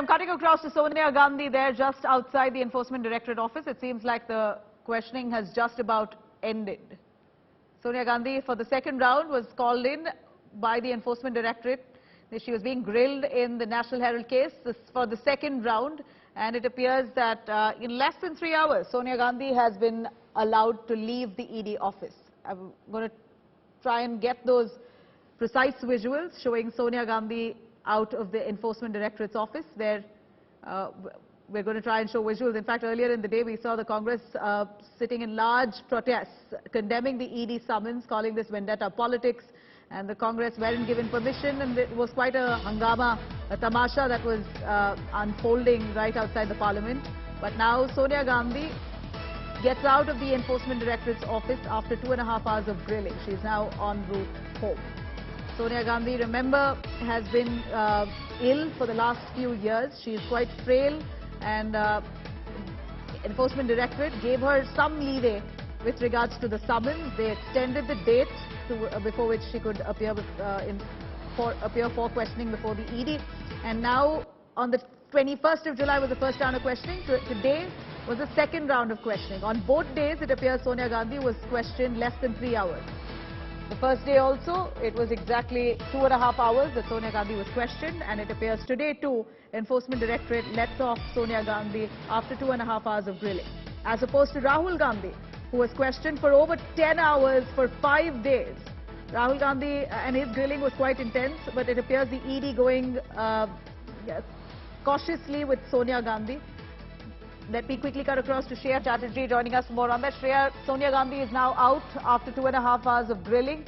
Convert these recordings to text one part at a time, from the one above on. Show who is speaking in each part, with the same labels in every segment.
Speaker 1: I'm cutting across to Sonia Gandhi there just outside the Enforcement Directorate office. It seems like the questioning has just about ended. Sonia Gandhi, for the second round, was called in by the Enforcement Directorate. She was being grilled in the National Herald case for the second round, and it appears that in less than 3 hours, Sonia Gandhi has been allowed to leave the ED office. I'm going to try and get those precise visuals showing Sonia Gandhi out of the Enforcement Directorate's office, where we're going to try and show visuals. In fact, earlier in the day, we saw the Congress sitting in large protests, condemning the ED summons, calling this vendetta politics, and the Congress weren't given permission, and it was quite a hangama, a tamasha that was unfolding right outside the Parliament. But now Sonia Gandhi gets out of the Enforcement Directorate's office after 2.5 hours of grilling. She's now en route home. Sonia Gandhi, remember, has been ill for the last few years. She is quite frail, and Enforcement Directorate gave her some leeway with regards to the summons. They extended the date to, before which she could appear for questioning before the ED. And now, on the 21st of July was the first round of questioning. Today was the second round of questioning. On both days, it appears Sonia Gandhi was questioned less than 3 hours. The first day also, it was exactly 2.5 hours that Sonia Gandhi was questioned, and it appears today too, Enforcement Directorate lets off Sonia Gandhi after 2.5 hours of grilling. As opposed to Rahul Gandhi, who was questioned for over 10 hours for 5 days. Rahul Gandhi and his grilling was quite intense, but it appears the ED going cautiously with Sonia Gandhi. Let me quickly cut across to Shreya Chatterjee joining us for more on that. Shreya, Sonia Gandhi is now out after 2.5 hours of grilling.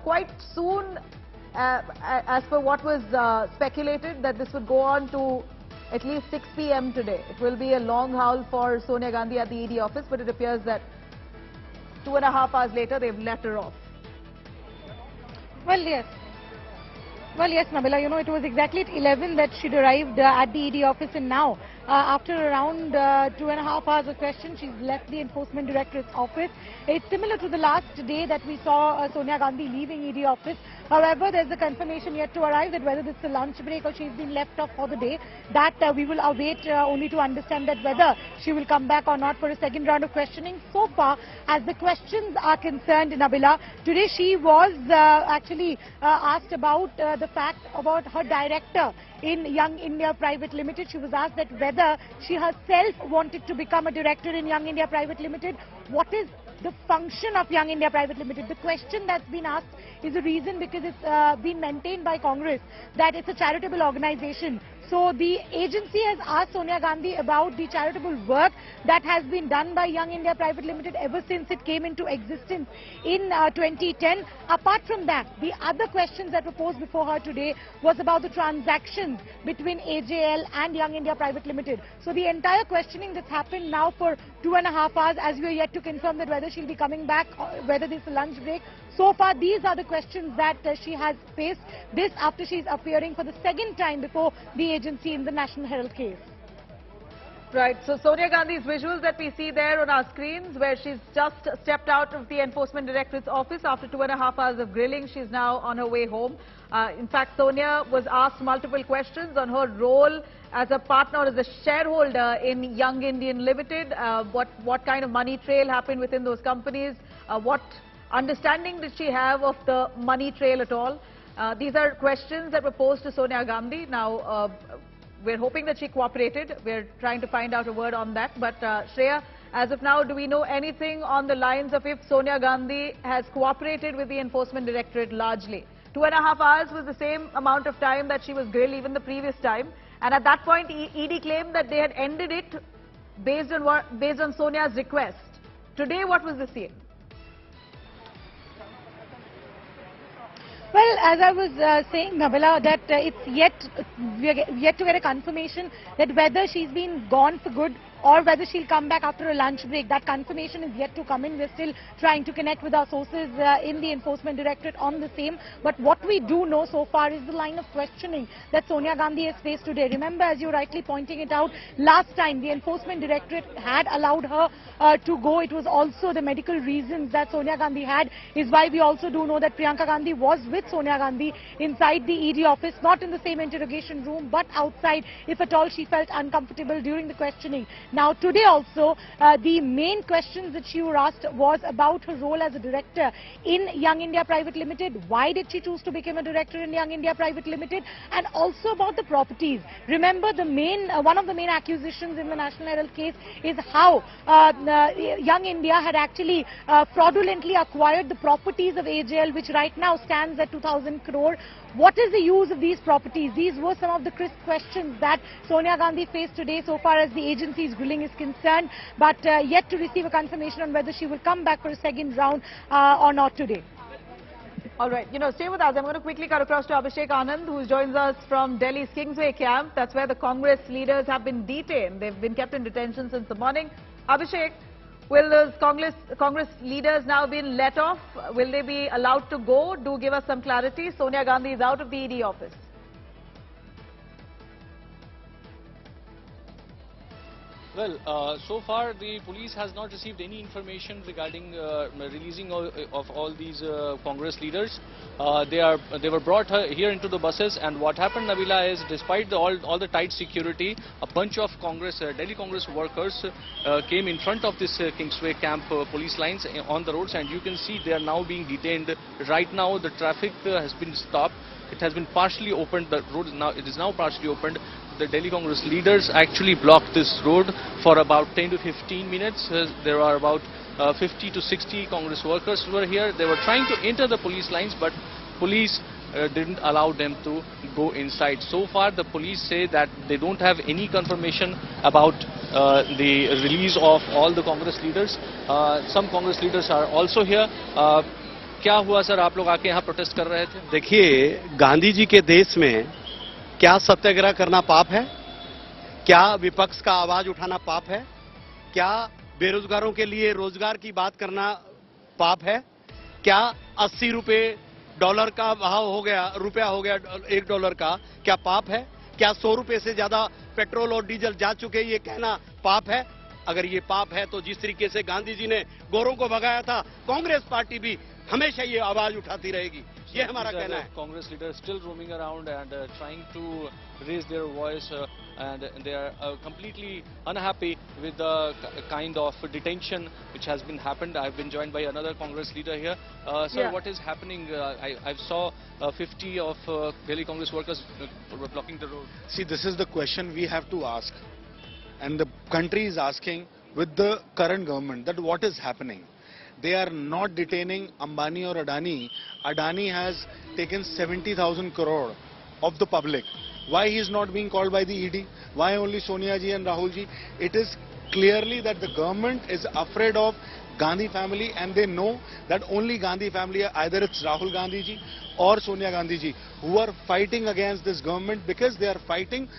Speaker 1: Quite soon, as per what was speculated, that this would go on to at least 6 p.m. today. It will be a long haul for Sonia Gandhi at the ED office, but it appears that 2.5 hours later, they've let her off.
Speaker 2: Well, yes, Nabila, you know, it was exactly at 11 that she'd arrived at the ED office, and now, after around 2.5 hours of question, she's left the Enforcement Directorate's office. It's similar to the last day that we saw Sonia Gandhi leaving ED office. However, there's a confirmation yet to arrive that whether this is a lunch break or she's been left off for the day, that we will await only to understand that whether she will come back or not for a second round of questioning. So far, as the questions are concerned, Nabila, today she was actually asked about the fact about her director in Young India Private Limited. She was asked that whether she herself wanted to become a director in Young India Private Limited. What is the function of Young India Private Limited? The question that's been asked is the reason because it's been maintained by Congress that it's a charitable organization. So the agency has asked Sonia Gandhi about the charitable work that has been done by Young India Private Limited ever since it came into existence in 2010. Apart from that, the other questions that were posed before her today was about the transactions between AJL and Young India Private Limited. So the entire questioning that's happened now for 2.5 hours, as we are yet to confirm that whether she'll be coming back or whether there's a lunch break. So far, these are the questions that she has faced. This after she's appearing for the second time before the agency in the National Herald case.
Speaker 1: Right, so Sonia Gandhi's visuals that we see there on our screens, where she's just stepped out of the Enforcement Directorate's office after 2.5 hours of grilling. She's now on her way home. In fact, Sonia was asked multiple questions on her role as a partner or as a shareholder in Young Indian Limited. What kind of money trail happened within those companies? What understanding did she have of the money trail at all? These are questions that were posed to Sonia Gandhi. Now, we're hoping that she cooperated. We're trying to find out a word on that. But Shreya, as of now, do we know anything on the lines of if Sonia Gandhi has cooperated with the Enforcement Directorate largely? 2.5 hours was the same amount of time that she was grilled even the previous time. And at that point, ED claimed that they had ended it based on Sonia's request. Today, what was the scene?
Speaker 2: Well, as I was saying, Nabila, that we are yet to get a confirmation that whether she's been gone for good or whether she'll come back after a lunch break. That confirmation is yet to come in. We're still trying to connect with our sources in the Enforcement Directorate on the same. But what we do know so far is the line of questioning that Sonia Gandhi has faced today. Remember, as you're rightly pointing it out, last time the Enforcement Directorate had allowed her to go. It was also the medical reasons that Sonia Gandhi had, is why we also do know that Priyanka Gandhi was with with Sonia Gandhi inside the ED office, not in the same interrogation room, but outside if at all she felt uncomfortable during the questioning. Now today also, the main questions that she was asked was about her role as a director in Young India Private Limited. Why did she choose to become a director in Young India Private Limited? And also about the properties. Remember, the one of the main accusations in the National Herald case is how Young India had actually fraudulently acquired the properties of AJL, which right now stands at 2,000 crore. What is the use of these properties? These were some of the crisp questions that Sonia Gandhi faced today so far as the agency's grilling is concerned, but yet to receive a confirmation on whether she will come back for a second round or not today.
Speaker 1: All right, stay with us. I'm going to quickly cut across to Abhishek Anand, who joins us from Delhi's Kingsway camp. That's where the Congress leaders have been detained. They've been kept in detention since the morning. Abhishek, will those Congress leaders now been let off? Will they be allowed to go? Do give us some clarity. Sonia Gandhi is out of the ED office.
Speaker 3: Well, so far the police has not received any information regarding releasing of all these Congress leaders. They were brought here into the buses, and what happened, Nabila, is despite all the tight security, a bunch of Delhi Congress workers came in front of this Kingsway camp police lines on the roads, and you can see they are now being detained. Right now the traffic has been stopped. It has been partially opened. The road is now partially opened. The Delhi Congress leaders actually blocked this road for about 10 to 15 minutes. There are about 50 to 60 Congress workers who were here. They were trying to enter the police lines, but police didn't allow them to go inside. So far, the police say that they don't have any confirmation about the release of all the Congress leaders. Some Congress leaders are also here. क्या हुआ sir, आप लोग आके यहाँ protest कर रहे थे?
Speaker 4: देखिए, गांधी जी के देश में क्या सत्याग्रह करना पाप है? क्या विपक्ष का आवाज उठाना पाप है? क्या बेरोजगारों के लिए रोजगार की बात करना पाप है? क्या 80 रुपए डॉलर का भाव हो गया, रुपया हो गया $1 का, क्या पाप है? क्या 100 रुपए से ज्यादा पेट्रोल और डीजल जा चुके, ये कहना पाप है? अगर ये पाप है तो जिस तरीके से गांधी जी ने गोरों को भगाया था, कांग्रेस पार्टी भी हमेशा ये आवाज उठाती रहेगी, ये हमारा कहना है.
Speaker 3: Congress leaders still roaming around and trying to raise their voice, and they are completely unhappy with the kind of detention which has been happened. I've been joined by another Congress leader here. Sir, what is happening? I saw 50 of Delhi Congress workers blocking the road.
Speaker 5: See, this is the question we have to ask, and the country is asking with the current government, that what is happening. They are not detaining Ambani or Adani. Adani has taken 70,000 crore of the public. Why he is not being called by the ED? Why only Sonia ji and Rahul ji? It is clearly that the government is afraid of Gandhi family, and they know that only Gandhi family, either it's Rahul Gandhi ji or Sonia Gandhi ji, who are fighting against this government, because they are fighting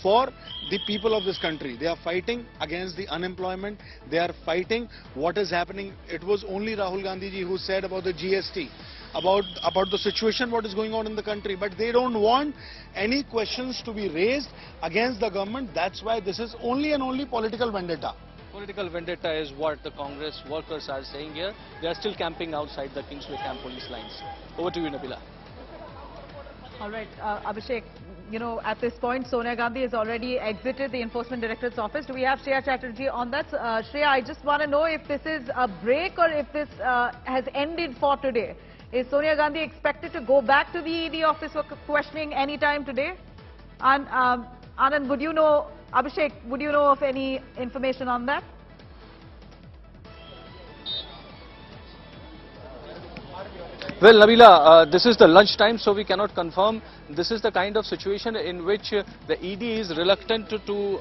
Speaker 5: for the people of this country. They are fighting against the unemployment. They are fighting what is happening. It was only Rahul Gandhi ji who said about the GST, about the situation what is going on in the country, but they don't want any questions to be raised against the government. That's why this is only and only political vendetta.
Speaker 3: Political vendetta is what the Congress workers are saying here. They are still camping outside the Kingsway camp police lines. Over to you, Nabila.
Speaker 1: All right, Abhishek, at this point, Sonia Gandhi has already exited the Enforcement Directorate's office. Do we have Shreya Chatterjee on that? Shreya, I just want to know if this is a break or if this has ended for today. Is Sonia Gandhi expected to go back to the ED office for questioning any time today? And Anand, would you know, Abhishek, would you know of any information on that?
Speaker 3: Well, Nabila, this is the lunch time, so we cannot confirm. This is the kind of situation in which the ED is reluctant to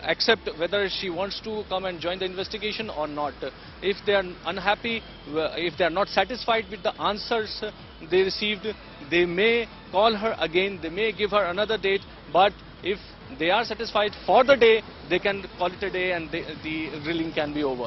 Speaker 3: accept whether she wants to come and join the investigation or not. If they are unhappy, if they are not satisfied with the answers they received, they may call her again, they may give her another date, but if they are satisfied for the day, they can call it a day and the grilling can be over.